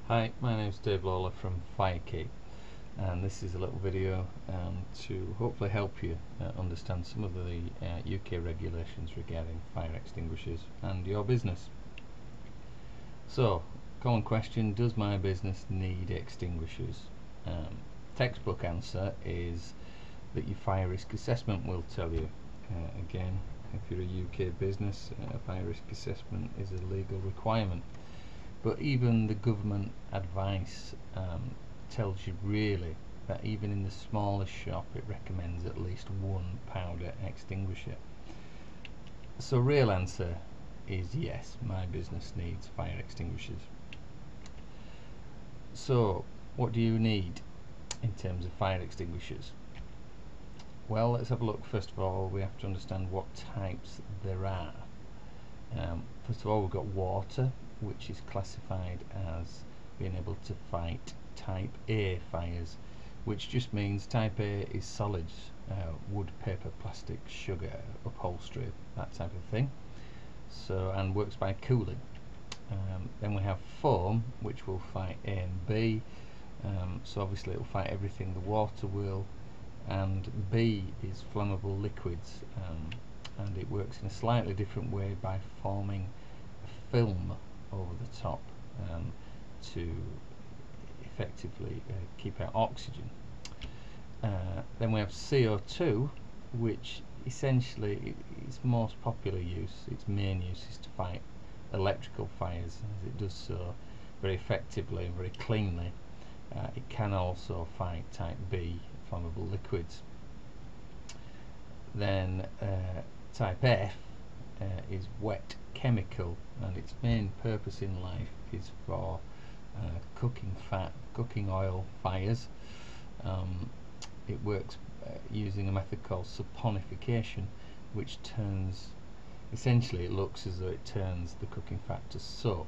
Hi, my name is Dave Lawler from Firekeep, and this is a little video to hopefully help you understand some of the UK regulations regarding fire extinguishers and your business. So, common question, does my business need extinguishers? Textbook answer is that your fire risk assessment will tell you. Again, if you're a UK business, fire risk assessment is a legal requirement. But even the government advice tells you really that even in the smallest shop it recommends at least one powder extinguisher. So real answer is yes, my business needs fire extinguishers. So what do you need in terms of fire extinguishers? Well, let's have a look. First of all, we have to understand what types there are. First of all, we've got water, which is classified as being able to fight type A fires, which just means type A is solids, wood, paper, plastic, sugar, upholstery, that type of thing. So, and works by cooling. Then we have foam, which will fight A and B. So obviously it will fight everything the water will. And B is flammable liquids, and it works in a slightly different way by forming a film over the top to effectively keep out oxygen. Then we have CO2, which essentially its most popular use, its main use is to fight electrical fires, as it does so very effectively and very cleanly. It can also fight type B flammable liquids. Then type F is wet chemical, and its main purpose in life is for cooking fat, cooking oil fires. It works using a method called saponification, which turns, essentially it looks as though it turns the cooking fat to soap,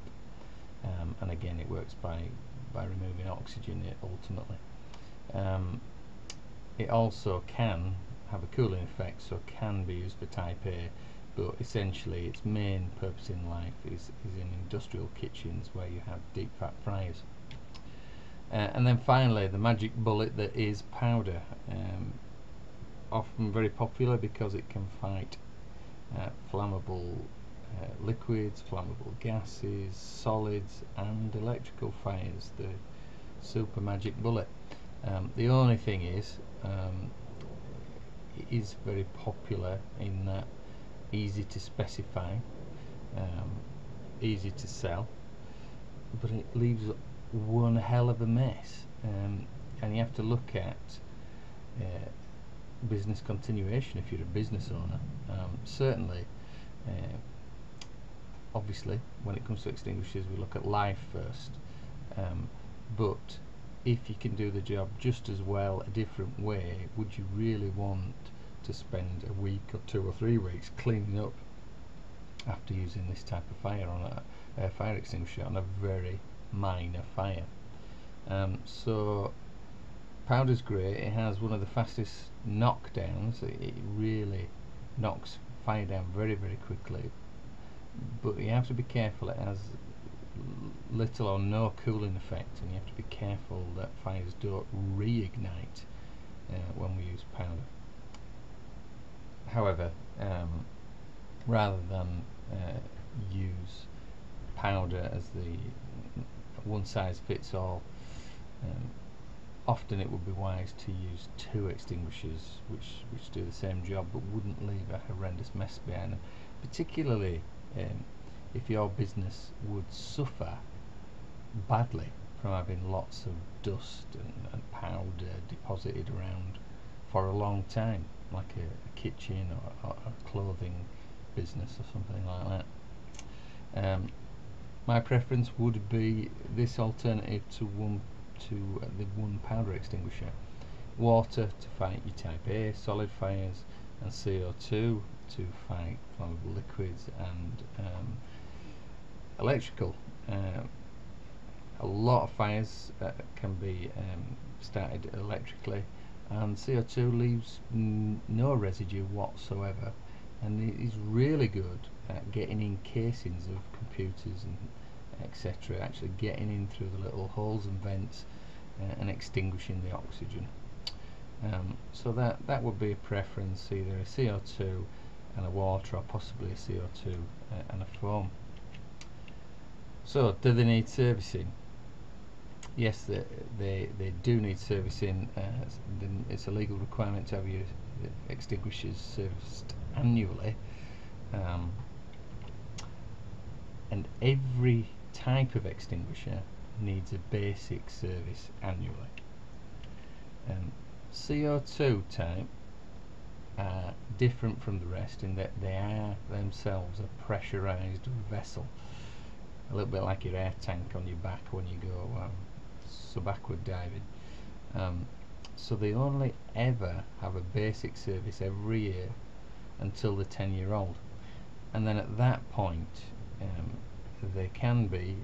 and again it works by removing oxygen ultimately. It also can have a cooling effect, so can be used for type A, but essentially its main purpose in life is in industrial kitchens where you have deep fat fryers. And then finally, the magic bullet that is powder, often very popular because it can fight flammable liquids, flammable gases, solids and electrical fires, the super magic bullet. The only thing is, it is very popular in that easy to specify, easy to sell, but it leaves one hell of a mess, and you have to look at business continuation if you're a business owner. Certainly, obviously, when it comes to extinguishers, we look at life first, but if you can do the job just as well a different way, would you really want to spend a week or 2 or 3 weeks cleaning up after using this type of fire on a fire extinguisher on a very minor fire? So powder's great. It has one of the fastest knockdowns. It really knocks fire down very, very quickly, but you have to be careful. It has little or no cooling effect, and you have to be careful that fires don't reignite when we use powder. However, rather than use powder as the one size fits all, often it would be wise to use 2 extinguishers which do the same job but wouldn't leave a horrendous mess behind them, particularly if your business would suffer badly from having lots of dust and powder deposited around for a long time, like a kitchen or a clothing business or something like that. My preference would be this alternative to the one powder extinguisher: water to fight your type A solid fires, and CO2 to fight flammable liquids and electrical. A lot of fires can be started electrically, and CO2 leaves no residue whatsoever, and it is really good at getting in casings of computers etc., actually getting in through the little holes and vents and extinguishing the oxygen. So that would be a preference, either a CO2 and a water, or possibly a CO2 and a foam. So do they need servicing? Yes, they do need servicing. It's a legal requirement to have your extinguishers serviced annually, and every type of extinguisher needs a basic service annually. CO2 type are different from the rest in that they are themselves a pressurized vessel, a little bit like your air tank on your back when you go subaquid diving. So they only ever have a basic service every year until the 10-year-old, and then at that point they can be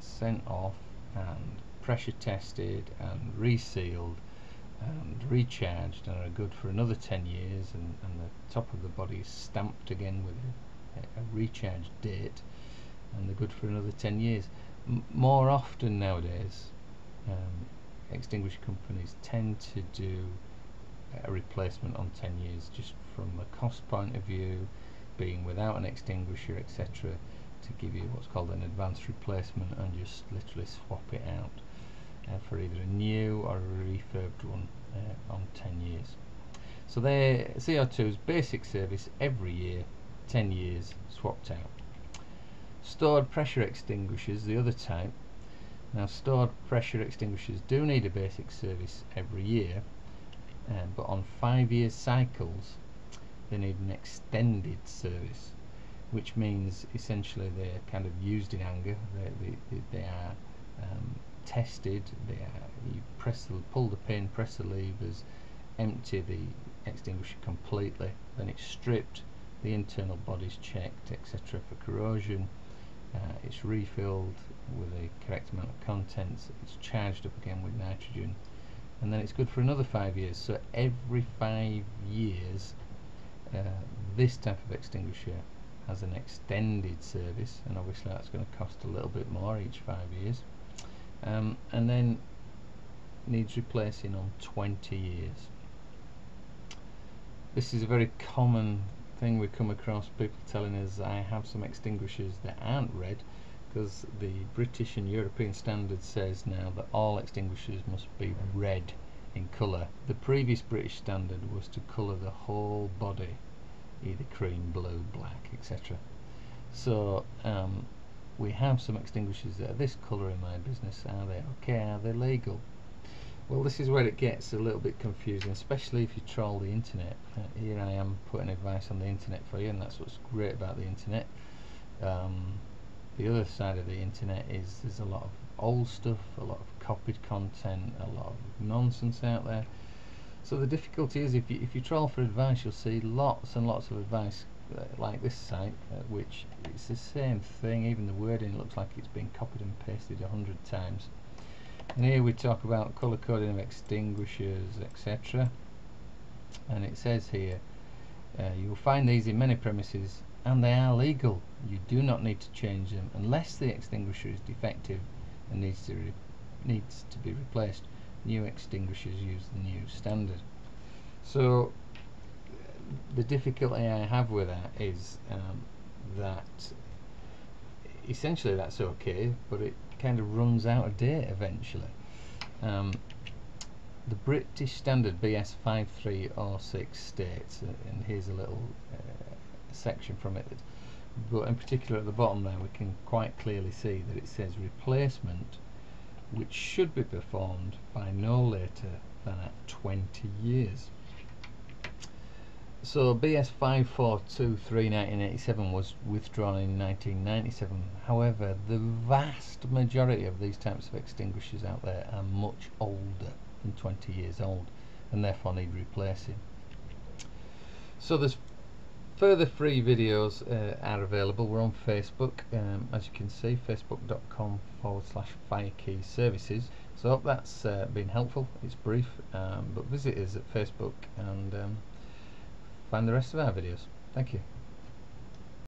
sent off and pressure tested and resealed and recharged, and are good for another 10 years, and the top of the body is stamped again with a recharge date, and they're good for another 10 years. More often nowadays, extinguisher companies tend to do a replacement on 10 years, just from a cost point of view, being without an extinguisher, etc., to give you what's called an advanced replacement and just literally swap it out for either a new or a refurbed one on 10 years. So their CO2's basic service every year, 10 years, swapped out. Stored pressure extinguishers, the other type. Now, stored pressure extinguishers do need a basic service every year, but on 5-year cycles they need an extended service, which means essentially they're kind of used in anger. They are tested. You pull the pin, press the levers, empty the extinguisher completely, then it's stripped, the internal body's checked, etc., for corrosion. It's refilled with the correct amount of contents, it's charged up again with nitrogen, and then it's good for another 5 years. So every 5 years this type of extinguisher has an extended service, and obviously that's going to cost a little bit more each 5 years, and then needs replacing on 20 years. This is a very common thing we come across, people telling us, I have some extinguishers that aren't red, because the British and European standard says now that all extinguishers must be red in colour. The previous British standard was to colour the whole body, either cream, blue, black, etc. So we have some extinguishers that are this colour in my business. Are they okay? Are they legal? Well, this is where it gets a little bit confusing, especially if you troll the internet. Here I am putting advice on the internet for you, and that's what's great about the internet. The other side of the internet is there's a lot of old stuff, a lot of copied content, a lot of nonsense out there. So the difficulty is, if you troll for advice, you'll see lots and lots of advice like this site, which it's the same thing. Even the wording looks like it's been copied and pasted 100 times. And here we talk about colour coding of extinguishers, etc. And it says here, you will find these in many premises, and they are legal. You do not need to change them unless the extinguisher is defective and needs to be replaced. New extinguishers use the new standard. So the difficulty I have with that is that essentially that's okay, but it kind of runs out of date eventually. The British standard BS 5306 states, and here's a little section from it, but in particular at the bottom there we can quite clearly see that it says replacement, which should be performed by no later than at 20 years. So BS 5423 1987 was withdrawn in 1997. However, the vast majority of these types of extinguishers out there are much older than 20 years old, and therefore need replacing. So there's further free videos are available. We're on Facebook, as you can see, facebook.com/firekeyservices. So I hope that's been helpful. It's brief, but visit us at Facebook and find the rest of our videos. Thank you.